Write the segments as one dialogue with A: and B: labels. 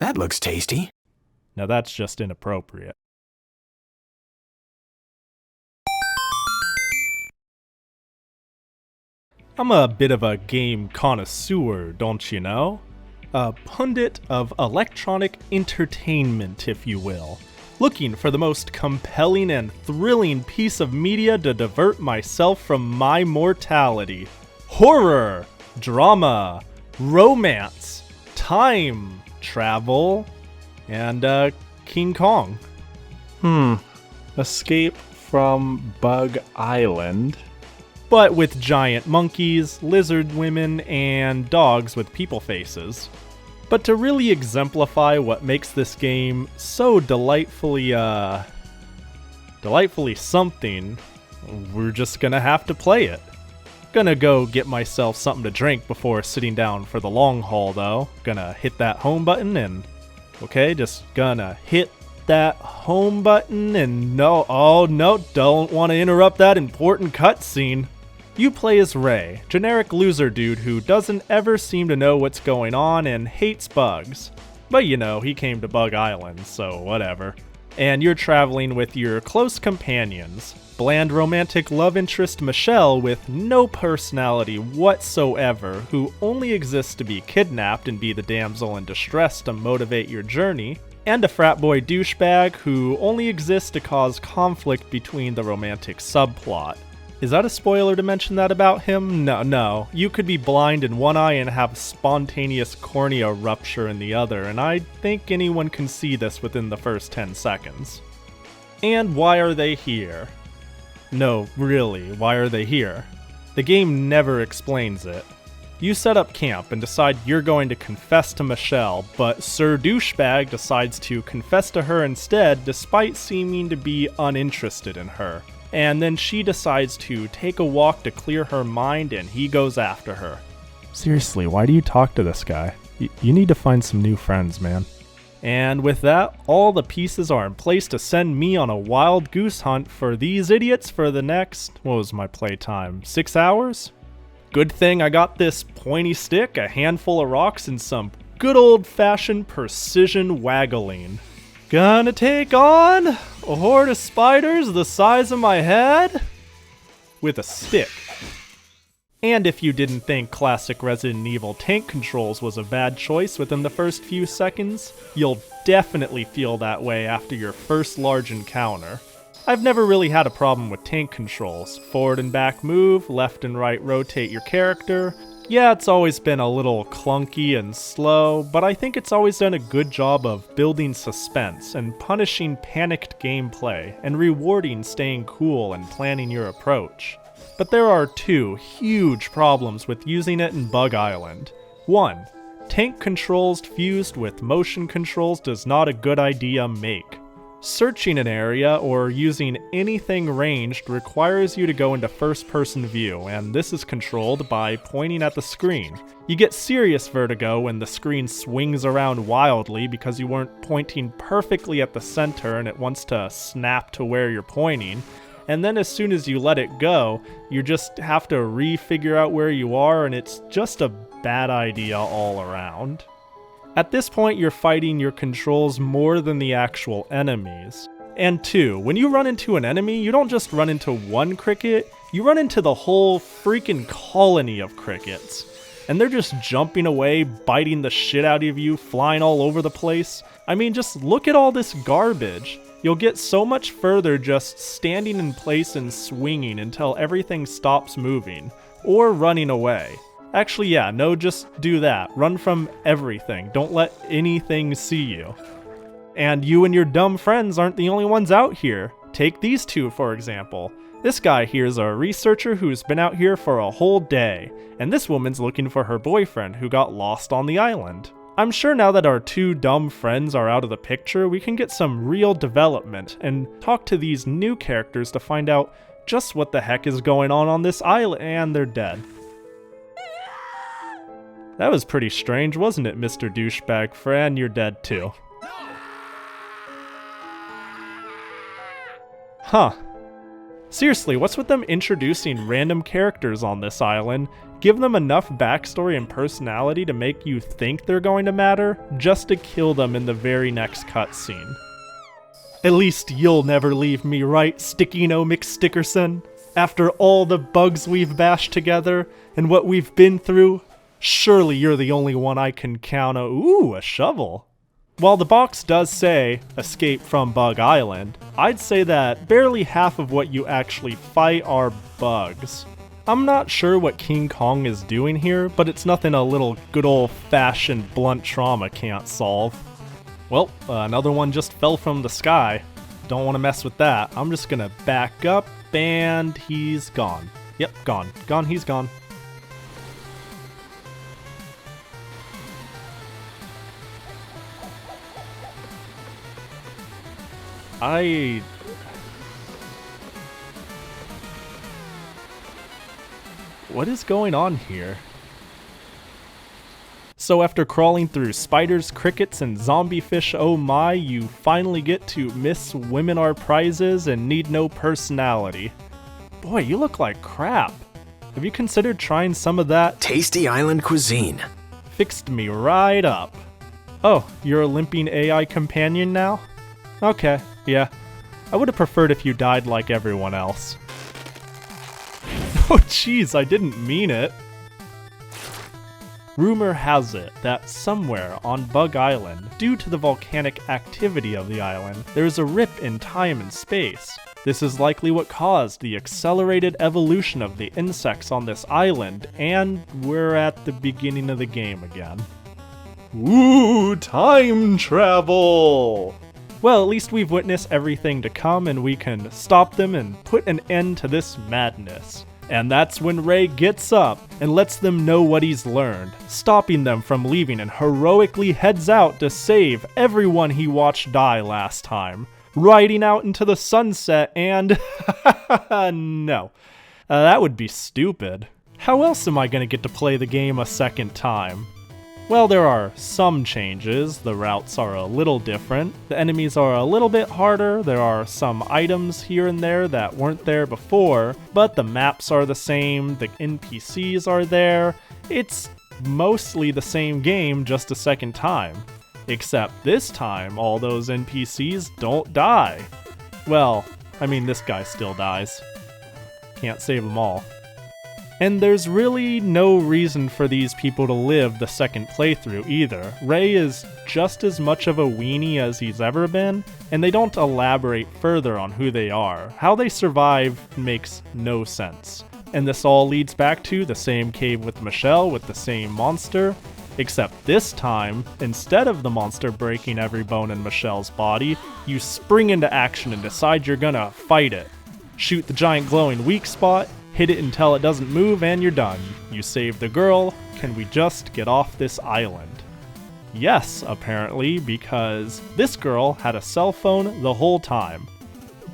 A: That looks tasty.
B: Now that's just inappropriate. I'm a bit of a game connoisseur, don't you know? A pundit of electronic entertainment, if you will. Looking for the most compelling and thrilling piece of media to divert myself from my mortality. Horror, drama, romance, time travel, and King Kong.
C: Escape from Bug Island.
B: But with giant monkeys, lizard women, and dogs with people faces. But to really exemplify what makes this game so delightfully something, we're just gonna have to play it. Gonna go get myself something to drink before sitting down for the long haul though. Gonna hit that home button and... Okay, just gonna hit that home button and don't want to interrupt that important cutscene. You play as Ray, generic loser dude who doesn't ever seem to know what's going on and hates bugs. But you know, he came to Bug Island, so whatever. And you're traveling with your close companions, bland romantic love interest Michelle with no personality whatsoever, who only exists to be kidnapped and be the damsel in distress to motivate your journey, and a frat boy douchebag who only exists to cause conflict between the romantic subplot. Is that a spoiler to mention that about him? No. You could be blind in one eye and have spontaneous cornea rupture in the other, and I think anyone can see this within the first 10 seconds. And why are they here? No, really, why are they here? The game never explains it. You set up camp and decide you're going to confess to Michelle, but Sir Douchebag decides to confess to her instead despite seeming to be uninterested in her. And then she decides to take a walk to clear her mind and he goes after her. Seriously, why do you talk to this guy? You need to find some new friends, man. And with that, all the pieces are in place to send me on a wild goose hunt for these idiots for the next, what was my playtime, 6 hours? Good thing I got this pointy stick, a handful of rocks, and some good old-fashioned precision waggling. Gonna take on a horde of spiders the size of my head with a stick. And if you didn't think classic Resident Evil tank controls was a bad choice within the first few seconds, you'll definitely feel that way after your first large encounter. I've never really had a problem with tank controls. Forward and back move, left and right rotate your character. Yeah, it's always been a little clunky and slow, but I think it's always done a good job of building suspense and punishing panicked gameplay and rewarding staying cool and planning your approach. But there are two huge problems with using it in Bug Island. 1. Tank controls fused with motion controls does not a good idea make. Searching an area or using anything ranged requires you to go into first-person view, and this is controlled by pointing at the screen. You get serious vertigo when the screen swings around wildly because you weren't pointing perfectly at the center and it wants to snap to where you're pointing, and then as soon as you let it go, you just have to re-figure out where you are, and it's just a bad idea all around. At this point, you're fighting your controls more than the actual enemies. And 2, when you run into an enemy, you don't just run into one cricket, you run into the whole freaking colony of crickets. And they're just jumping away, biting the shit out of you, flying all over the place. I mean, just look at all this garbage. You'll get so much further just standing in place and swinging until everything stops moving, or running away. Actually, yeah, no, just do that. Run from everything. Don't let anything see you. And you and your dumb friends aren't the only ones out here. Take these two, for example. This guy here is a researcher who's been out here for a whole day, and this woman's looking for her boyfriend who got lost on the island. I'm sure now that our two dumb friends are out of the picture, we can get some real development and talk to these new characters to find out just what the heck is going on this island, and they're dead. That was pretty strange, wasn't it, Mr. Douchebag Fran? You're dead too. Huh. Seriously, what's with them introducing random characters on this island, give them enough backstory and personality to make you think they're going to matter, just to kill them in the very next cutscene? At least you'll never leave me, right, Sticky-No McStickerson? After all the bugs we've bashed together, and what we've been through, surely you're the only one I can count on. Ooh, a shovel. While the box does say, escape from Bug Island, I'd say that barely half of what you actually fight are bugs. I'm not sure what King Kong is doing here, but it's nothing a little good old-fashioned blunt trauma can't solve. Well, another one just fell from the sky. Don't want to mess with that. I'm just gonna back up, and he's gone. Yep, gone. Gone, he's gone. What is going on here? So after crawling through spiders, crickets, and zombie fish oh my, you finally get to Miss Women Are Prizes and Need No Personality. Boy, you look like crap. Have you considered trying some of that
A: tasty island cuisine?
B: Fixed me right up. Oh, you're a limping AI companion now? Okay, yeah. I would have preferred if you died like everyone else. Oh jeez, I didn't mean it. Rumor has it that somewhere on Bug Island, due to the volcanic activity of the island, there is a rip in time and space. This is likely what caused the accelerated evolution of the insects on this island, and we're at the beginning of the game again. Ooh, time travel! Well, at least we've witnessed everything to come and we can stop them and put an end to this madness. And that's when Ray gets up and lets them know what he's learned, stopping them from leaving and heroically heads out to save everyone he watched die last time, riding out into the sunset and... no. That would be stupid. How else am I gonna get to play the game a second time? Well, there are some changes. The routes are a little different. The enemies are a little bit harder. There are some items here and there that weren't there before, but the maps are the same. The NPCs are there. It's mostly the same game, just a second time. Except this time, all those NPCs don't die. Well, I mean, this guy still dies. Can't save them all. And there's really no reason for these people to live the second playthrough either. Ray is just as much of a weenie as he's ever been, and they don't elaborate further on who they are. How they survive makes no sense. And this all leads back to the same cave with Michelle with the same monster, except this time, instead of the monster breaking every bone in Michelle's body, you spring into action and decide you're gonna fight it. Shoot the giant glowing weak spot, hit it until it doesn't move, and you're done. You saved the girl. Can we just get off this island? Yes, apparently, because this girl had a cell phone the whole time.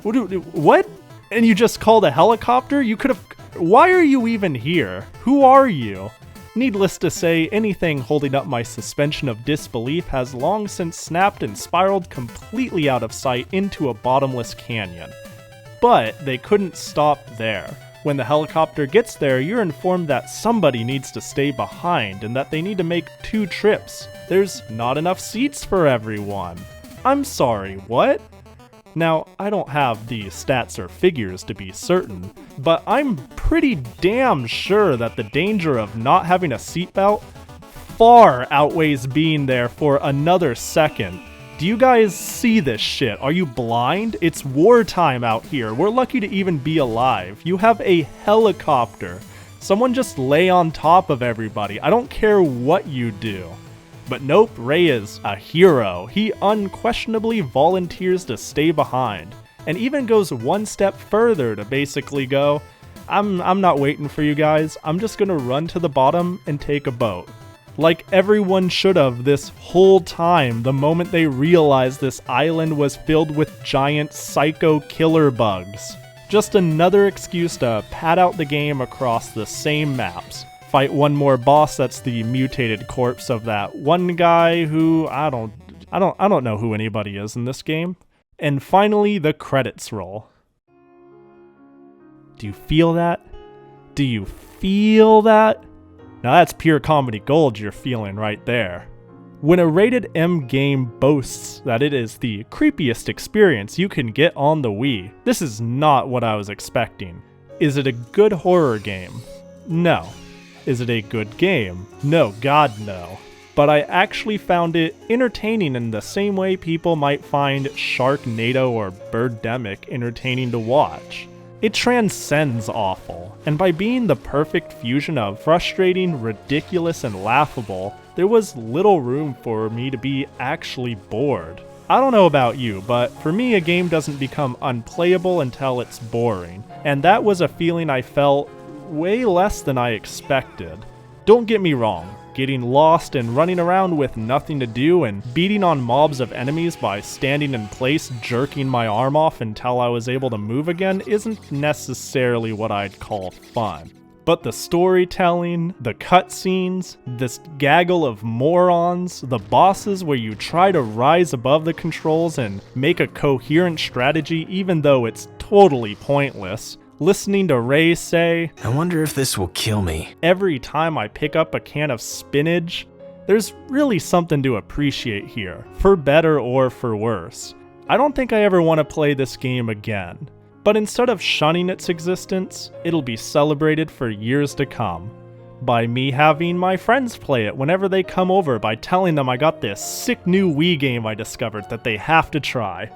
B: What? And you just called a helicopter? You could have... Why are you even here? Who are you? Needless to say, anything holding up my suspension of disbelief has long since snapped and spiraled completely out of sight into a bottomless canyon. But they couldn't stop there. When the helicopter gets there, you're informed that somebody needs to stay behind and that they need to make 2 trips. There's not enough seats for everyone. I'm sorry, what? Now, I don't have the stats or figures to be certain, but I'm pretty damn sure that the danger of not having a seatbelt far outweighs being there for another second. Do you guys see this shit? Are you blind? It's wartime out here. We're lucky to even be alive. You have a helicopter. Someone just lay on top of everybody. I don't care what you do. But nope, Ray is a hero. He unquestionably volunteers to stay behind, and even goes one step further to basically go, I'm not waiting for you guys. I'm just gonna run to the bottom and take a boat. Like everyone should have this whole time the moment they realized this island was filled with giant psycho killer bugs. Just another excuse to pad out the game across the same maps. Fight one more boss that's the mutated corpse of that one guy who I don't know who anybody is in this game. And finally, the credits roll. Do you feel that? Do you feel that? Now that's pure comedy gold you're feeling right there. When a rated M game boasts that it is the creepiest experience you can get on the Wii, this is not what I was expecting. Is it a good horror game? No. Is it a good game? No, God no. But I actually found it entertaining in the same way people might find Sharknado or Birdemic entertaining to watch. It transcends awful, and by being the perfect fusion of frustrating, ridiculous, and laughable, there was little room for me to be actually bored. I don't know about you, but for me a game doesn't become unplayable until it's boring, and that was a feeling I felt way less than I expected. Don't get me wrong, getting lost and running around with nothing to do and beating on mobs of enemies by standing in place jerking my arm off until I was able to move again isn't necessarily what I'd call fun. But the storytelling, the cutscenes, this gaggle of morons, the bosses where you try to rise above the controls and make a coherent strategy even though it's totally pointless, listening to Ray say,
A: I wonder if this will kill me.
B: Every time I pick up a can of spinach, there's really something to appreciate here, for better or for worse. I don't think I ever want to play this game again, but instead of shunning its existence, it'll be celebrated for years to come. By me having my friends play it whenever they come over by telling them I got this sick new Wii game I discovered that they have to try.